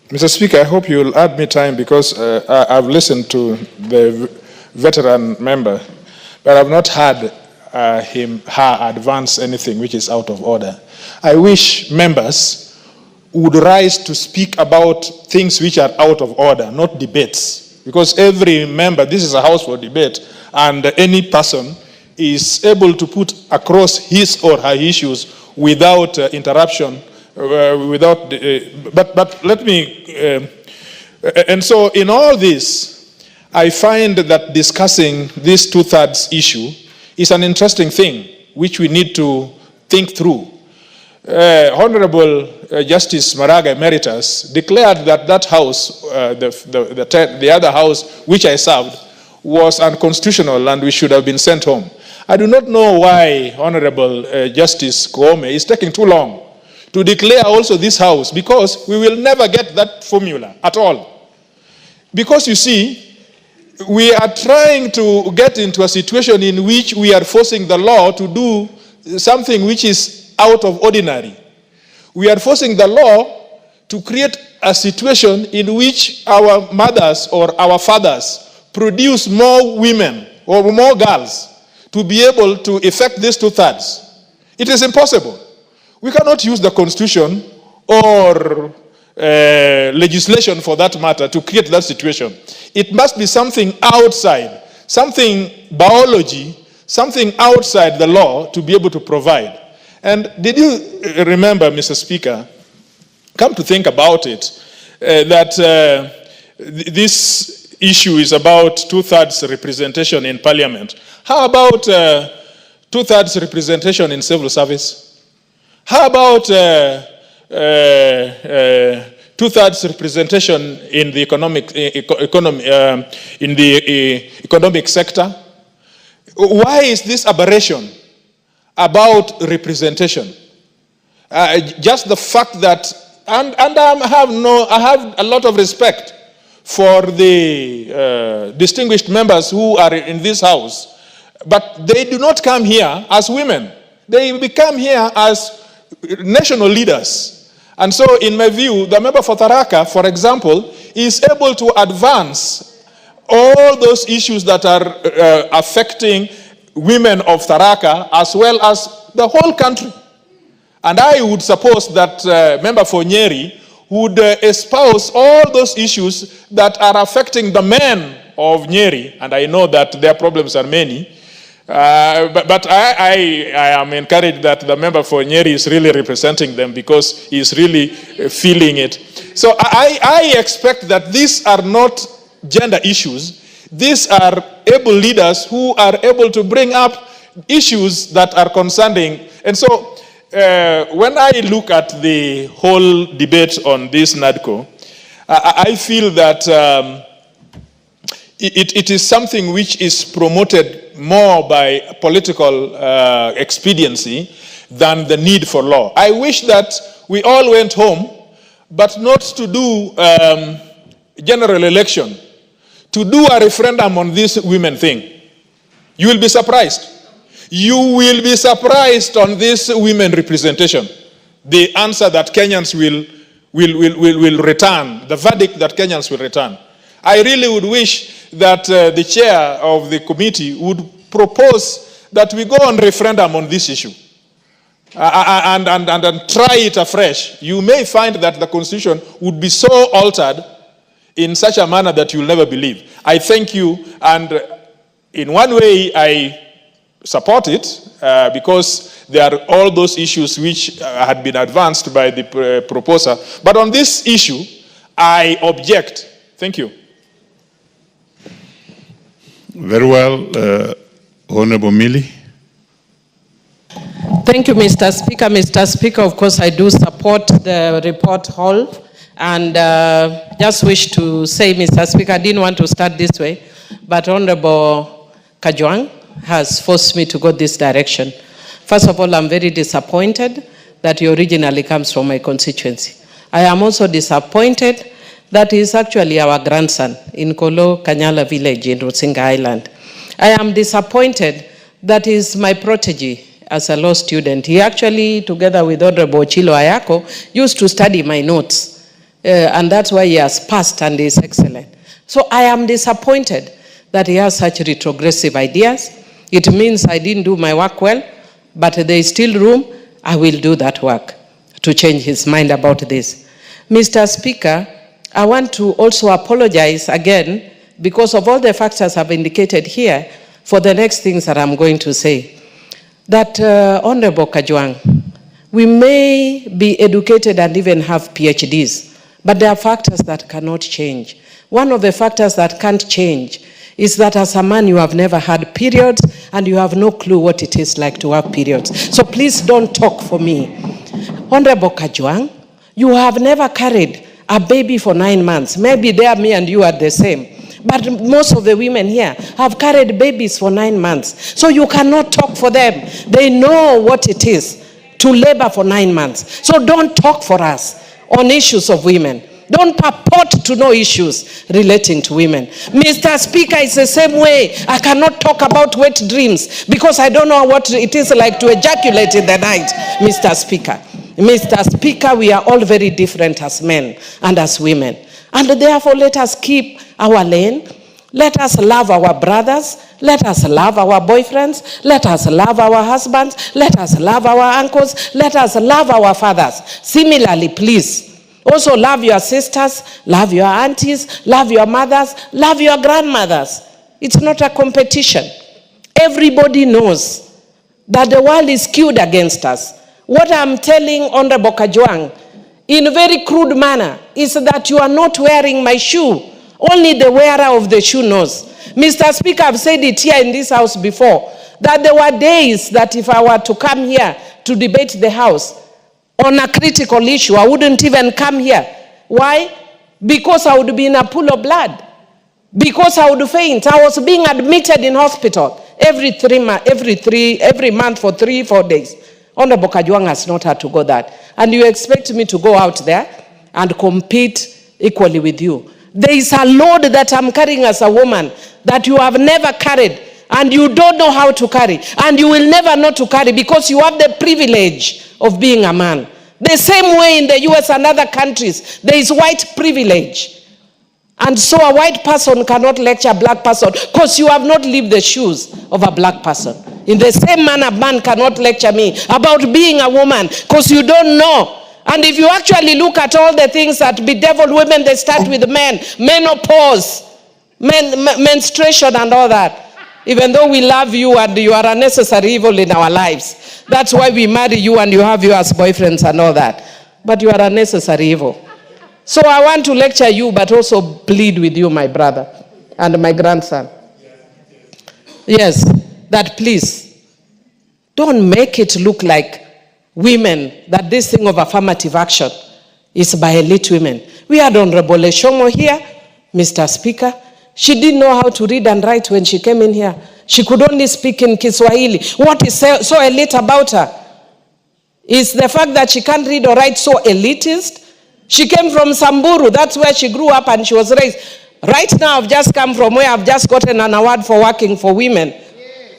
Mr. Speaker, I hope you will add me time because I've listened to the veteran member, but I've not heard her advance anything which is out of order. I wish members would rise to speak about things which are out of order, not debates. Because every member, this is a house for debate, and any person is able to put across his or her issues without interruption. But let me, and so in all this, I find that discussing this two-thirds issue is an interesting thing, which we need to think through. Honorable Justice Maraga Emeritus declared that that house, the other house which I served, was unconstitutional and we should have been sent home. I do not know why Honorable Justice Koome is taking too long to declare also this house, because we will never get that formula at all. Because you see, we are trying to get into a situation in which we are forcing the law to do something which is out of ordinary. We are forcing the law to create a situation in which our mothers or our fathers produce more women or more girls to be able to effect these two-thirds. It is impossible. We cannot use the Constitution or legislation for that matter to create that situation. It must be something outside, something biology, something outside the law to be able to provide. And did you remember, Mr. Speaker, come to think about it, that this issue is about two-thirds representation in Parliament. How about two-thirds representation in civil service? How about two-thirds representation in the economic sector? Why is this aberration about representation? Just the fact that, and I have a lot of respect for the distinguished members who are in this house, but they do not come here as women. They become here as national leaders. And so, in my view, the member for Tharaka, for example, is able to advance all those issues that are affecting women of Tharaka as well as the whole country. And I would suppose that member for Nyeri would espouse all those issues that are affecting the men of Nyeri, and I know that their problems are many. But I am encouraged that the member for Nyeri is really representing them because he's really feeling it. So I expect that these are not gender issues. These are able leaders who are able to bring up issues that are concerning. And so when I look at the whole debate on this NADCO, I feel that it is something which is promoted more by political expediency than the need for law. I wish that we all went home, but not to do general election, to do a referendum on this women thing. You will be surprised. You will be surprised on this women representation. The answer that Kenyans will return, the verdict that Kenyans will return. I really would wish that the chair of the committee would propose that we go on referendum on this issue and try it afresh. You may find that the constitution would be so altered in such a manner that you'll never believe. I thank you, and in one way I support it because there are all those issues which had been advanced by the proposer. But on this issue, I object. Thank you. Very well. Honorable Millie. Thank you, Mr. Speaker. Mr. Speaker, of course, I do support the report whole, and just wish to say, Mr. Speaker, I didn't want to start this way, but Honorable Kajwang has forced me to go this direction. First of all, I'm very disappointed that he originally comes from my constituency. I am also disappointed that he is actually our grandson in Kolo Kanyala village in Rusinga Island. I am disappointed that he is my protege as a law student. He actually, together with Honorable Chilo Ayako, used to study my notes. and that's why he has passed and is excellent. So I am disappointed that he has such retrogressive ideas. It means I didn't do my work well, but there is still room. I will do that work to change his mind about this. Mr. Speaker, I want to also apologize again because of all the factors I've indicated here for the next things that I'm going to say. That Honorable Kajwang, we may be educated and even have PhDs, but there are factors that cannot change. One of the factors that can't change is that as a man you have never had periods and you have no clue what it is like to have periods. So please don't talk for me. Honorable Kajwang, you have never carried a baby for 9 months. Maybe there me and you are the same. But most of the women here have carried babies for 9 months. So you cannot talk for them. They know what it is to labor for 9 months. So don't talk for us on issues of women. Don't purport to know issues relating to women. Mr. Speaker, it's the same way. I cannot talk about wet dreams because I don't know what it is like to ejaculate in the night, Mr. Speaker. Mr. Speaker, we are all very different as men and as women. And therefore, let us keep our lane. Let us love our brothers. Let us love our boyfriends. Let us love our husbands. Let us love our uncles. Let us love our fathers. Similarly, please, also love your sisters, love your aunties, love your mothers, love your grandmothers. It's not a competition. Everybody knows that the world is skewed against us. What I'm telling Honorable Kajwang in a very crude manner is that you are not wearing my shoe. Only the wearer of the shoe knows. Mr. Speaker, I've said it here in this house before, that there were days that if I were to come here to debate the house on a critical issue, I wouldn't even come here. Why? Because I would be in a pool of blood. Because I would faint. I was being admitted in hospital every month for 3-4 days. Honorable Kajwang has not had to go that. And you expect me to go out there and compete equally with you. There is a load that I'm carrying as a woman that you have never carried and you don't know how to carry. And you will never know to carry because you have the privilege of being a man. The same way in the US and other countries, there is white privilege. And so a white person cannot lecture a black person because you have not lived the shoes of a black person. In the same manner, a man cannot lecture me about being a woman because you don't know. And if you actually look at all the things that bedevil women, they start with men, menopause, menstruation and all that. Even though we love you and you are a necessary evil in our lives. That's why we marry you and you have you as boyfriends and all that. But you are a necessary evil. So I want to lecture you, but also plead with you, my brother, and my grandson. Yes, that please, don't make it look like women, that this thing of affirmative action is by elite women. We had Honorable Eshomo here, Mr. Speaker. She didn't know how to read and write when she came in here. She could only speak in Kiswahili. What is so elite about her? Is the fact that she can't read or write so elitist? She came from Samburu. That's where she grew up and she was raised. Right now, I've just come from where I've just gotten an award for working for women.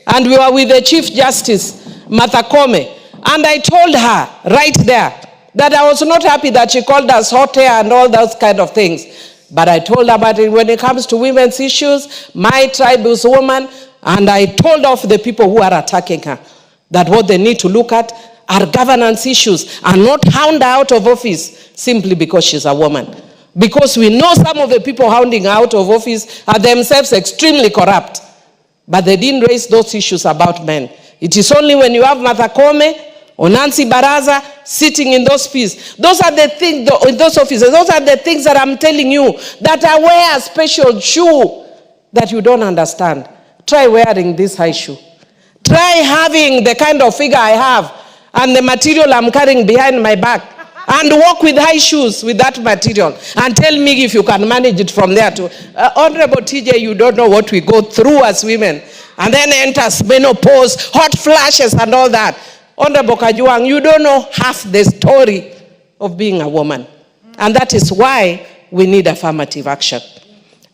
And we were with the Chief Justice, Martha Koome. And I told her right there that I was not happy that she called us hot hair and all those kind of things. But I told her about it when it comes to women's issues, my tribe is woman. And I told off the people who are attacking her that what they need to look at are governance issues and not hound her out of office simply because she's a woman. Because we know some of the people hounding her out of office are themselves extremely corrupt. But they didn't raise those issues about men. It is only when you have Martha Koome or Nancy Baraza sitting in those offices. Those are the things, in those offices, those are the things that I'm telling you that I wear a special shoe that you don't understand. Try wearing this high shoe. Try having the kind of figure I have and the material I'm carrying behind my back and walk with high shoes with that material and tell me if you can manage it from there to Honorable TJ, you don't know what we go through as women. And then enters menopause, hot flashes and all that. Honorable Kajwang, you don't know half the story of being a woman. And that is why we need affirmative action.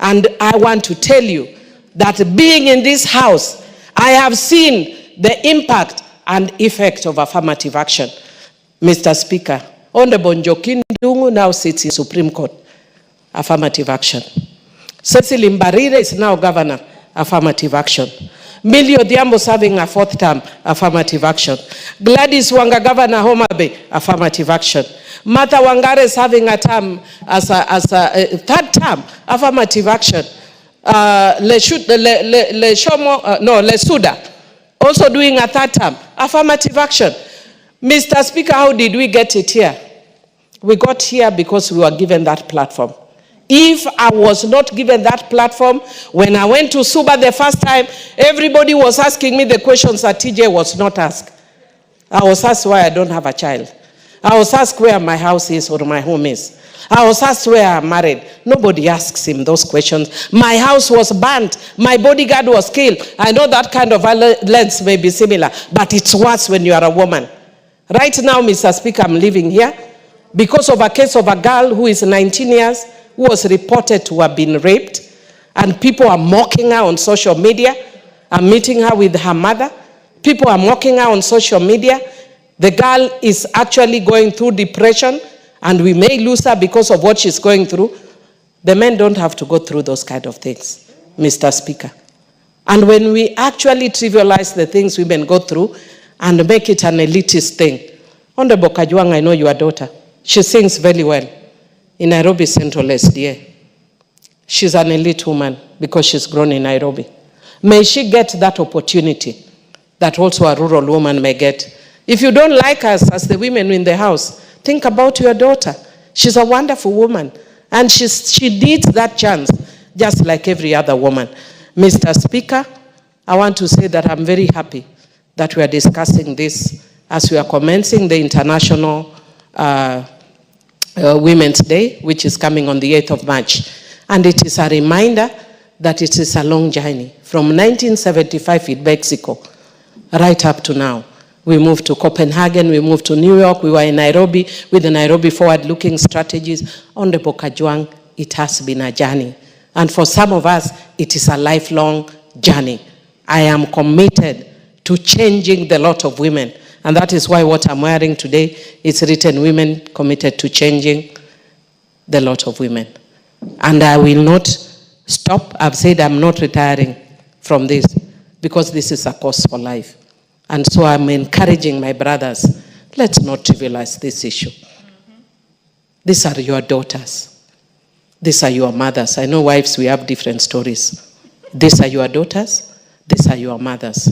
And I want to tell you that being in this house, I have seen the impact and effect of affirmative action. Mr. Speaker, Honorable Njokindu Dungu now sits in Supreme Court. Affirmative action. Cecil Mbarire is now governor. Affirmative action. Millie Odhiambo serving a 4th term. Affirmative action. Gladys Wanga, governor Homa Bay. Affirmative action. Martha Wangare is having a term as a 3rd term. Affirmative action. Lesuda also doing a 3rd term. Affirmative action. Mr. Speaker, how did we get it here? We got here because we were given that platform. If I was not given that platform, when I went to Suba the first time, everybody was asking me the questions that TJ was not asked. I was asked why I don't have a child. I was asked where my house is or my home is. I was asked where I'm married. Nobody asks him those questions. My house was burnt. My bodyguard was killed. I know that kind of violence may be similar, but it's worse when you are a woman. Right now, Mr. Speaker, I'm living here because of a case of a girl who is 19 years, who was reported to have been raped, and people are mocking her on social media. I'm meeting her with her mother. People are mocking her on social media. The girl is actually going through depression, and we may lose her because of what she's going through. The men don't have to go through those kind of things, Mr. Speaker. And when we actually trivialize the things women go through and make it an elitist thing. Honorable Kajwang, I know your daughter. She sings very well in Nairobi Central SDA. She's an elite woman because she's grown in Nairobi. May she get that opportunity that also a rural woman may get. If you don't like us as the women in the house, think about your daughter. She's a wonderful woman, and she needs that chance just like every other woman. Mr. Speaker, I want to say that I'm very happy that we are discussing this as we are commencing the International Women's Day, which is coming on the 8th of March. And it is a reminder that it is a long journey. From 1975 in Mexico, right up to now. We moved to Copenhagen, we moved to New York, we were in Nairobi with the Nairobi forward-looking strategies. Honorable Kajwang, it has been a journey. And for some of us, it is a lifelong journey. I am committed to changing the lot of women. And that is why what I'm wearing today is written, Women Committed to Changing the Lot of Women. And I will not stop. I've said I'm not retiring from this because this is a cause for life. And so I'm encouraging my brothers, let's not trivialize this issue. These are your daughters. These are your mothers. I know wives, we have different stories. These are your daughters. These are your mothers.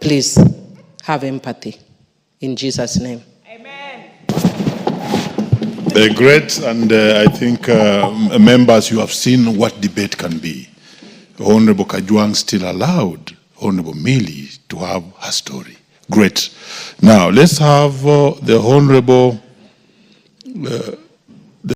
Please have empathy. In Jesus' name. Amen. Great, and I think members, you have seen what debate can be. Honorable Kajwang still allowed Honorable Millie to have her story. Great. Now, let's have the Honorable